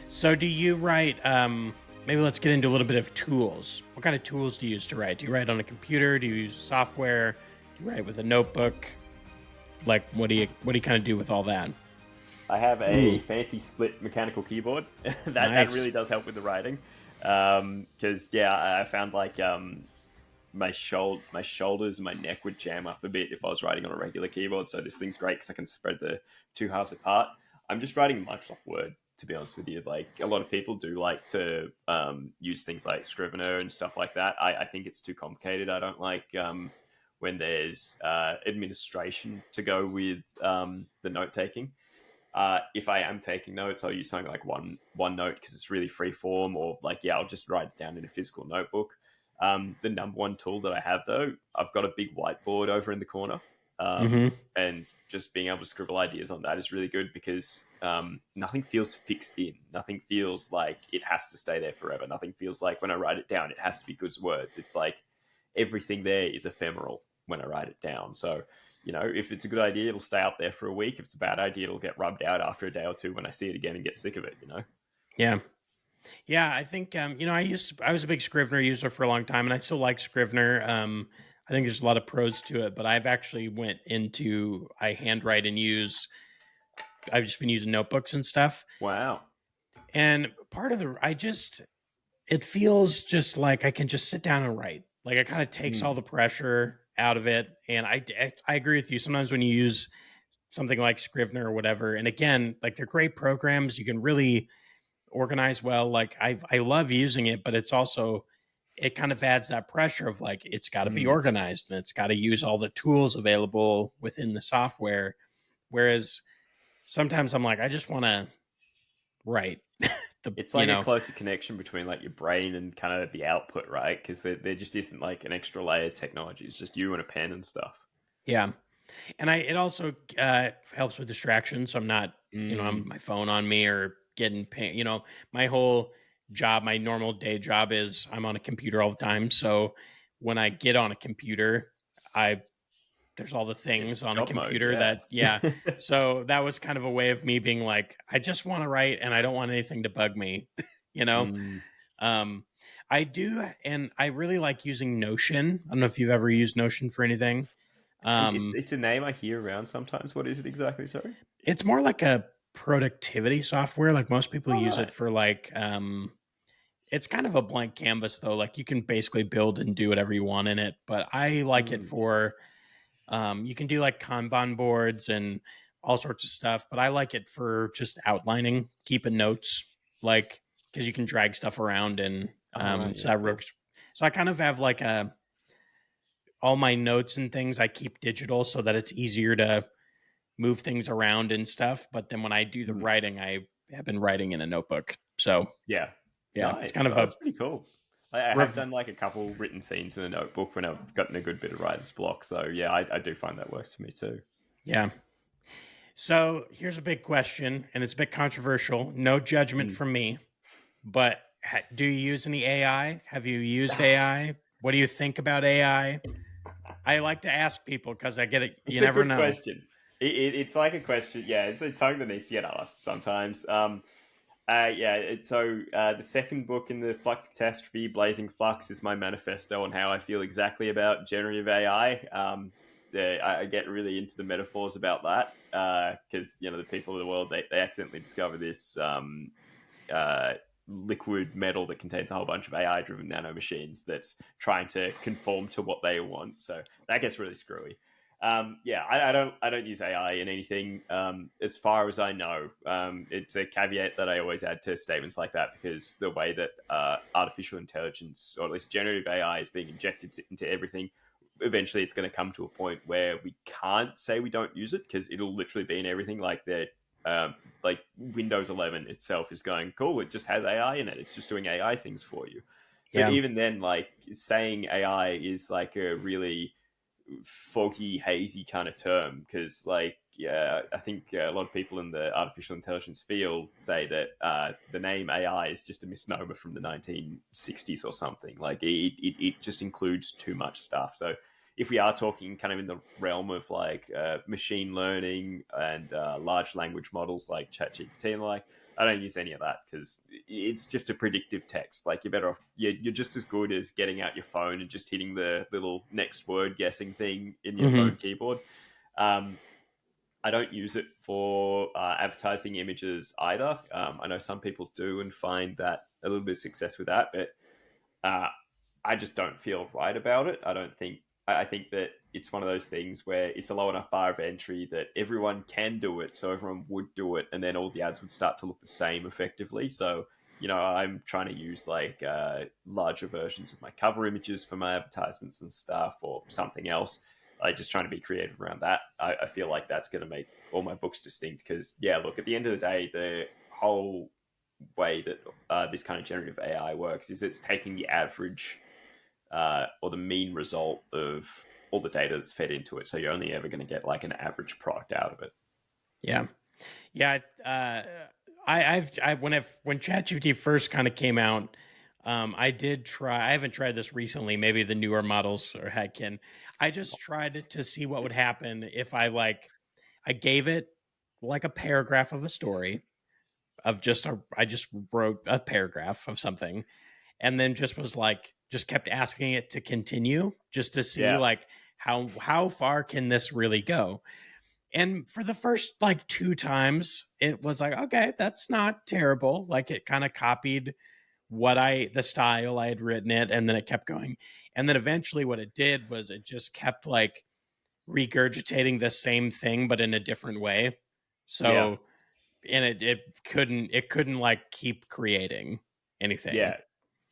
So do you write, maybe let's get into a little bit of tools. What kind of tools do you use to write? Do you write on a computer? Do you use software? Do you write with a notebook? Like, what do you kind of do with all that? I have a Ooh, fancy split mechanical keyboard. That nice. really does help with the writing. Because yeah, I found like my shoulders and my neck would jam up a bit if I was writing on a regular keyboard. So this thing's great because I can spread the two halves apart. I'm just writing Microsoft Word, to be honest with you. Like a lot of people do like to use things like Scrivener and stuff like that. I think it's too complicated. I don't like when there's administration to go with the note taking. If I am taking notes, I'll use something like OneNote because it's really free form, or like yeah, I'll just write it down in a physical notebook. The number one tool that I have though, I've got a big whiteboard over in the corner, Hmm. and just being able to scribble ideas on that is really good because nothing feels fixed in. Nothing feels like it has to stay there forever. Nothing feels like when I write it down, it has to be good words. It's like everything there is ephemeral when I write it down. So if it's a good idea, it'll stay up there for a week. If it's a bad idea, it'll get rubbed out after a day or two when I see it again and get sick of it. Yeah. Yeah, I think I was a big Scrivener user for a long time, and I still like Scrivener. I think there's a lot of pros to it, but I've actually went into I handwrite and use. I've just been using notebooks and stuff, Wow. and part of the I just it feels just like I can just sit down and write. Like it kind of takes all Mm. the pressure out of it, and I agree with you. Sometimes when you use something like Scrivener or whatever, and again, like they're great programs, you can really organize well. Like I love using it, but it's also it kind of adds that pressure of like it's got to be Mm. organized and it's got to use all the tools available within the software. Whereas sometimes I'm like, I just want to write the It's like a closer connection between like your brain and kind of the output, right? Because there just isn't like an extra layer of technology. It's just you and a pen and stuff. yeah. And it also helps with distractions. So I'm not, I'm Mm. my phone on me or getting pain. My whole job, my normal day job is I'm on a computer all the time. So when I get on a computer, I there's all the It's things on a job mode, computer yeah. that yeah. So that was kind of a way of me being like, I just want to write and I don't want anything to bug me. you know, Mm. um, I do, and I really like using Notion. I don't know if you've ever used Notion for anything. It's, Um, it's a name I hear around sometimes. What is it exactly? Sorry. It's more like a productivity software. Like most people All use it right. for like it's kind of a blank canvas though. Like you can basically build and do whatever you want in it. But I like it Mm. for you can do like Kanban boards and all sorts of stuff. But I like it for just outlining, keeping notes, like because you can drag stuff around and All right. so Yeah. that Cool. works. So I kind of have like a all my notes and things I keep digital so that it's easier to move things around and stuff. But then when I do the Mm. writing, I have been writing in a notebook. So Yeah. yeah, it's kind Nice. of Oh, a that's pretty cool. I have rev- done like a couple written scenes in a notebook when I've gotten a good bit of writer's block. So yeah, I do find that works for me too. yeah. So here's a big question, and it's a bit controversial. No judgment Mm. from me, but do you use any AI? Have you used AI? What do you think about AI? I like to ask people because I get it. You It's a never good know. question. It's like a question. Yeah, it's something that needs to get asked sometimes. Yeah. The second book in the Flux Catastrophe, Blazing Flux, is my manifesto on how I feel exactly about generative AI. I get really into the metaphors about that because the people of the world they accidentally discover this uh, liquid metal that contains a whole bunch of AI-driven nanomachines that's trying to conform to what they want. So that gets really screwy. Yeah, I don't use AI in anything as far as I know. It's a caveat that I always add to statements like that because the way that artificial intelligence, or at least generative AI, is being injected into everything, eventually it's going to come to a point where we can't say we don't use it because it'll literally be in everything. Like Windows 11 itself is going cool. It just has AI in it. It's just doing AI things for you. But Yeah, even then, like saying AI is like a really foggy, hazy kind of term because, like, yeah, I think a lot of people in the artificial intelligence field say that the name AI is just a misnomer from the 1960s or something. Like, it just includes too much stuff. So, if we are talking kind of in the realm of like machine learning and large language models like ChatGPT and like, I don't use any of that because it's just a predictive text. Like you're better off. You're just as good as getting out your phone and just hitting the little next word guessing thing in your Hmm. phone keyboard. Um, I don't use it for advertising images either. I know some people do and find that a little bit of success with that, but uh, I just don't feel right about it. I don't think. I think that it's one of those things where it's a low enough bar of entry that everyone can do it, so everyone would do it, and then all the ads would start to look the same effectively. So I'm trying to use like larger versions of my cover images for my advertisements and stuff, or something else. Like just trying to be creative around that. I feel like that's going to make all my books distinct because, yeah, look, at the end of the day, the whole way that this kind of generative AI works is it's taking the average or the mean result of all the data that's fed into it. So you're only ever going to get like an average product out of it. Yeah. Yeah. When ChatGPT first kind of came out, I did try. I haven't tried this recently. Maybe the newer models or can. I just tried it to see what would happen if I gave it like a paragraph of a story I just wrote a paragraph of something, and then just kept asking it to continue just to see Yeah. like how far can this really go. And for the first like two times it was like, okay, that's not terrible. Like it kind of copied the style I had written it, and then it kept going. And then eventually what it did was it just kept like regurgitating the same thing but in a different way. Yeah. So, and it couldn't like keep creating anything. Yeah.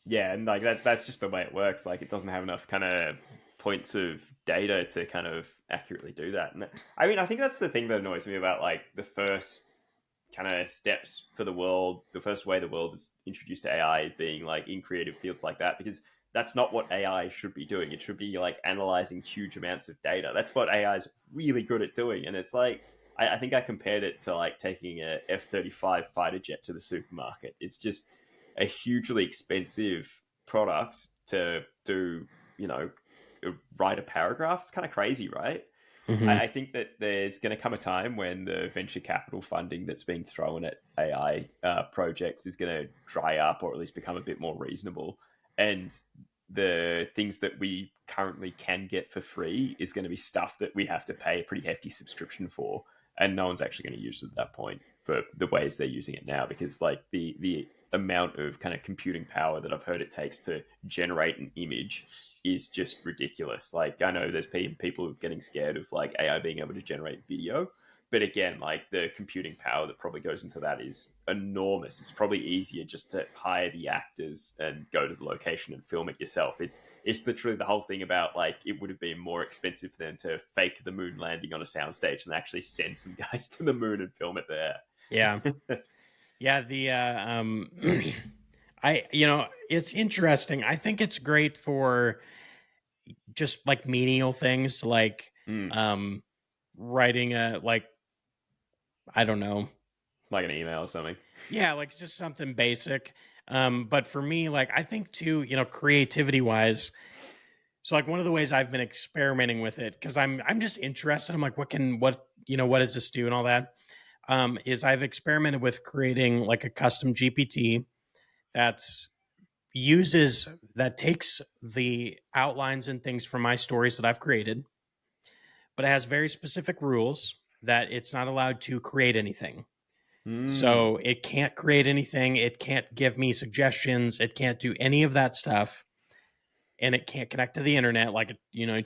Yeah. And like that's just the way it works. Like it doesn't have enough kind of points of data to kind of accurately do that. And I mean, I think that's the thing that annoys me about like the first kind of steps for the world, the first way the world is introduced to AI being like in creative fields like that, because that's not what AI should be doing. It should be like analyzing huge amounts of data. That's what AI is really good at doing. And it's like, I think I compared it to like taking a F-35 fighter jet to the supermarket. It's just a hugely expensive product to do, you know, write a paragraph. It's kind of crazy, right? Hmm. I think that there's going to come a time when the venture capital funding that's being thrown at AI projects is going to dry up or at least become a bit more reasonable. And the things that we currently can get for free is going to be stuff that we have to pay a pretty hefty subscription for. And no one's actually going to use it at that point for the ways they're using it now, because like the amount of kind of computing power that I've heard it takes to generate an image is just ridiculous. Like I know there's people getting scared of like AI being able to generate video, but again, like the computing power that probably goes into that is enormous. It's probably easier just to hire the actors and go to the location and film it yourself. It's literally the whole thing about like it would have been more expensive for them to fake the moon landing on a soundstage than actually send some guys to the moon and film it there. Yeah. Yeah. It's interesting. I think it's great for just like menial things like Mm, um writing a like I don't know. like an email or something. Yeah, like just something basic. But for me, like I think too, creativity wise, so like one of the ways I've been experimenting with it, because I'm just interested. I'm like, what does this do and all that? Is I've experimented with creating like a custom GPT that's that takes the outlines and things from my stories that I've created, but it has very specific rules that it's not allowed to create anything. Mm, So it can't create anything. It can't give me suggestions. It can't do any of that stuff. And it can't connect to the internet. Like,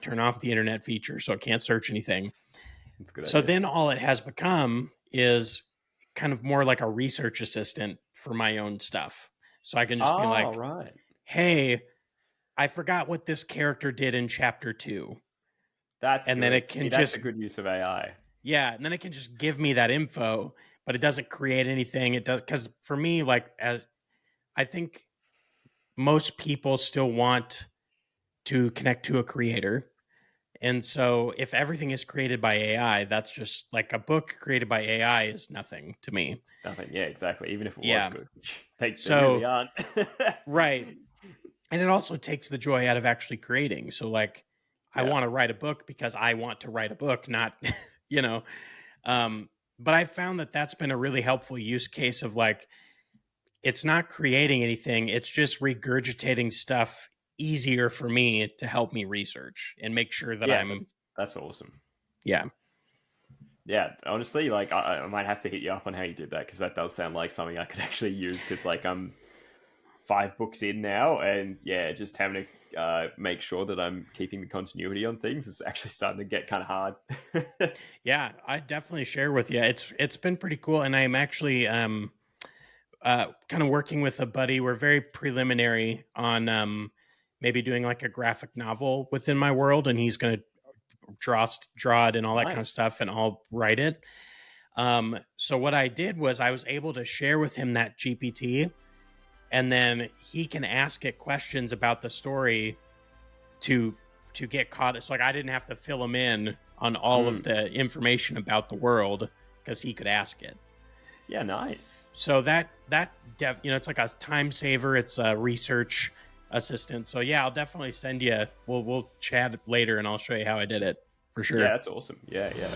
turn off the internet feature. So it can't search anything. that's a good So idea. then all it has become is kind of more like a research assistant for my own stuff. So I can just be Oh, like, right. hey, I forgot what this character did in chapter 2. That's And then good. it See, can that's just, a good use of AI. yeah, and then it can just give me that info, but it doesn't create anything. It does, because for me, like, as I think most people still want to connect to a creator. And so if everything is created by AI, that's just like a book created by AI is nothing to me. It's nothing. Yeah, exactly. Even if it was Yeah. good, which they really So, aren't. right. And it also takes the joy out of actually creating. So, like, I Yeah. want to write a book because I want to write a book, not, you know, um, but I found that that's been a really helpful use case of like, it's not creating anything, it's just regurgitating stuff easier for me to help me research and make sure that Yeah, I'm, that's awesome. yeah. Yeah, honestly, like I might have to hit you up on how you did that, because that does sound like something I could actually use. Because like I'm 5 books in now, and yeah, just having to make sure that I'm keeping the continuity on things is actually starting to get kind of hard. Yeah, I definitely share with you. It's been pretty cool, and I'm actually kind of working with a buddy. We're very preliminary on maybe doing like a graphic novel within my world, and he's going to draw it and all that kind of Nice. stuff, and I'll write it. So what I did was I was able to share with him that GPT, and then he can ask it questions about the story to get caught. It's like I didn't have to fill him in on all of the information about the world because he could ask it. Yeah, nice. So it's like a time saver. It's a research assistant. So yeah, I'll definitely send you. We'll chat later, and I'll show you how I did it for sure. Yeah, that's awesome. Yeah, yeah.